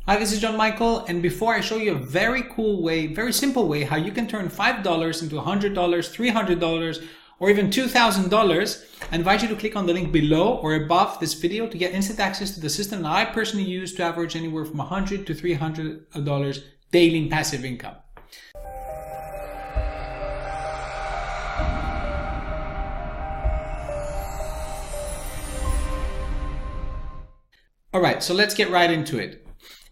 Hi, this is John Michael, and before I show you a very cool way, very simple way, how you can turn $5 into $100, $300, or even $2,000, I invite you to click on the link below or above this video to get instant access to the system that I personally use to average anywhere from $100 to $300 daily in passive income. All right, so let's get right into it.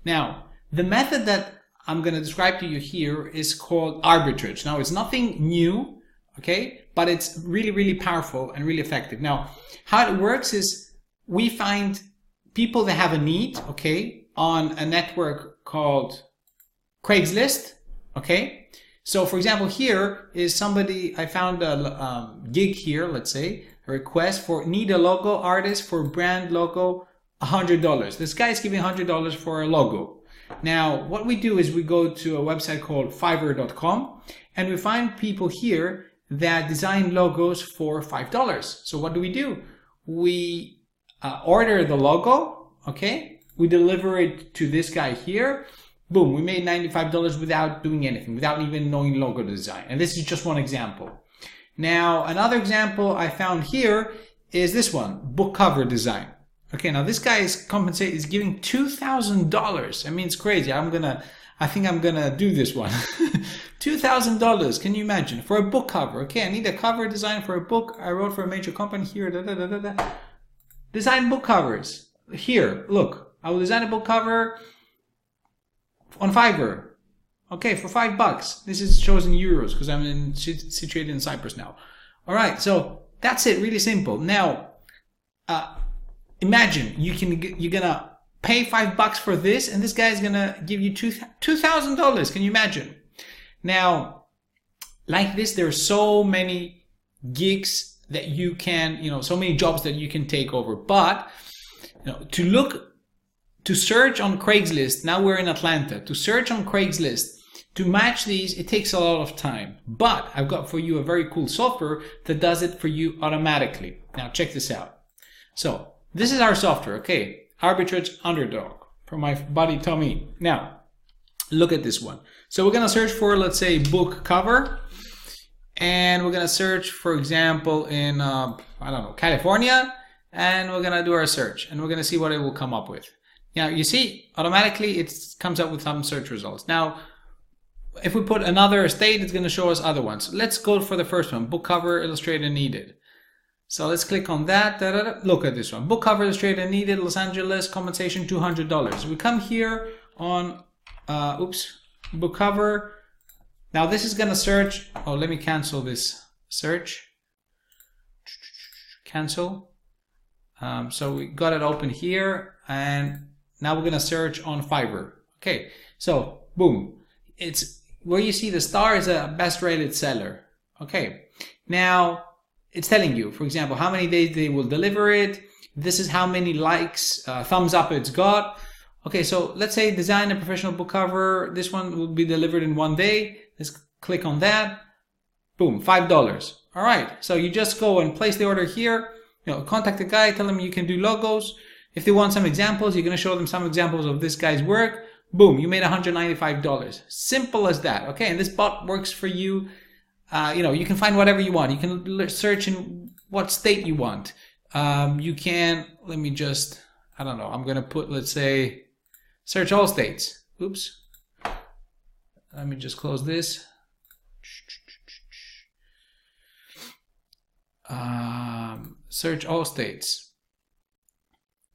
Now, the method that I'm going to describe to you here is called arbitrage. Now, it's nothing new, okay, but it's really, really powerful and really effective. Now, how it works is we find people that have a need, okay, on a network called Craigslist, okay. So, for example, here is somebody, I found a gig here, let's say, a request for need a logo artist for brand logo, $100. This guy is giving $100 for a logo. Now, what we do is we go to a website called Fiverr.com and we find people here that design logos for $5. So what do? We order the logo, okay? We deliver it to this guy here. Boom, we made $95 without doing anything, without even knowing logo design. And this is just one example. Now, another example I found here is this one, book cover design. Okay, now this guy is giving $2,000. I mean, it's crazy. I think I'm gonna do this one. $2,000. Can you imagine? For a book cover. Okay, I need a cover design for a book I wrote for a major company here. Design book covers. Here, look. I will design a book cover on Fiverr. Okay, for $5. This shows in euros because I'm situated in Cyprus now. All right, so that's it. Really simple. Now, imagine you're gonna pay $5 for this, and this guy is gonna give you $2,000. Can you imagine? Now, like this, there are so many gigs that you can, so many jobs that you can take over. But to search on Craigslist. Now we're in Atlanta. To search on Craigslist to match these, it takes a lot of time. But I've got for you a very cool software that does it for you automatically. Now check this out. So this is our software, okay? Arbitrage Underdog from my buddy Tommy. Now, look at this one. So we're gonna search for, let's say, book cover. And we're gonna search, for example, in, California. And we're gonna do our search. And we're gonna see what it will come up with. Now, you see, automatically it comes up with some search results. Now, if we put another state, it's gonna show us other ones. Let's go for the first one, book cover illustrator needed. So let's click on that. Look at this one. Book cover illustrator needed, Los Angeles, compensation $200. We come here on, book cover. Now this is gonna search. Oh, let me cancel this search. Cancel. So we got it open here, and now we're gonna search on Fiverr. Okay, so boom. It's where you see the star is a best rated seller. Okay, now it's telling you, for example, how many days they will deliver it. This is how many likes, thumbs up it's got. Okay, so let's say design a professional book cover. This one will be delivered in 1 day. Let's click on that. Boom, $5. All right, so you just go and place the order here. Contact the guy, tell them you can do logos. If they want some examples, you're gonna show them some examples of this guy's work. Boom, you made $195. Simple as that, okay? And this bot works for you. You can find whatever you want. You can search in what state you want. You can, let me just, I'm going to put, let's say, search all states. Oops. Let me just close this. Search all states.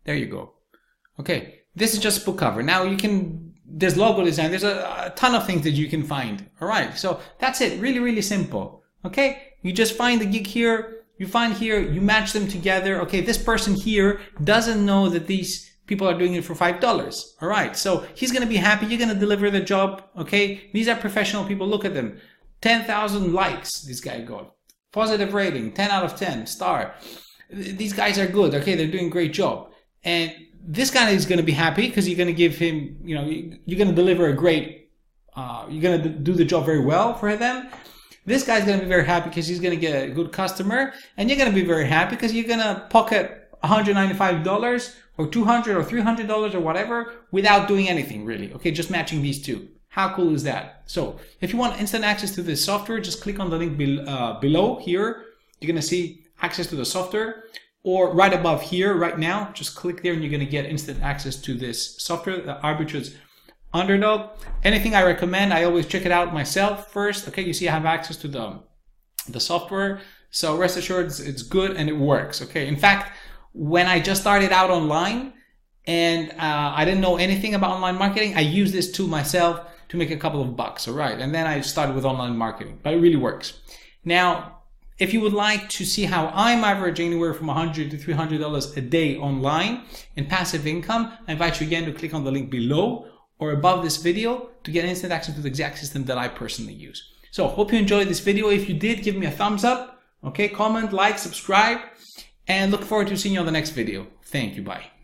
There you go. Okay. This is just book cover. Now there's logo design. There's a ton of things that you can find. All right. So that's it. Really, really simple. Okay. You just find the gig here. You find here, you match them together. Okay. This person here doesn't know that these people are doing it for $5. All right. So he's going to be happy. You're going to deliver the job. Okay. These are professional people. Look at them. 10,000 likes. This guy got positive rating, 10 out of 10 star. These guys are good. Okay. They're doing a great job. And this guy is going to be happy because you're going to give him, you're going to deliver a great, you're going to do the job very well for them. This guy's going to be very happy because he's going to get a good customer. And you're going to be very happy because you're going to pocket $195 or $200 or $300 or whatever without doing anything really. Okay, just matching these two. How cool is that? So if you want instant access to this software, just click on the link below here. You're going to see access to the software, or right above here right now, just click there and you're going to get instant access to this software, the Arbitrage Underdog. Anything I recommend, I always check it out myself first. Okay, you see I have access to the software, so rest assured it's good and it works. Okay, in fact, when I just started out online and I didn't know anything about online marketing, I used this tool myself to make a couple of bucks. All right, and then I started with online marketing, but it really works. Now, if you would like to see how I'm averaging anywhere from $100 to $300 a day online in passive income, I invite you again to click on the link below or above this video to get instant access to the exact system that I personally use. So hope you enjoyed this video. If you did, give me a thumbs up, okay, comment, like, subscribe, and look forward to seeing you on the next video. Thank you, bye.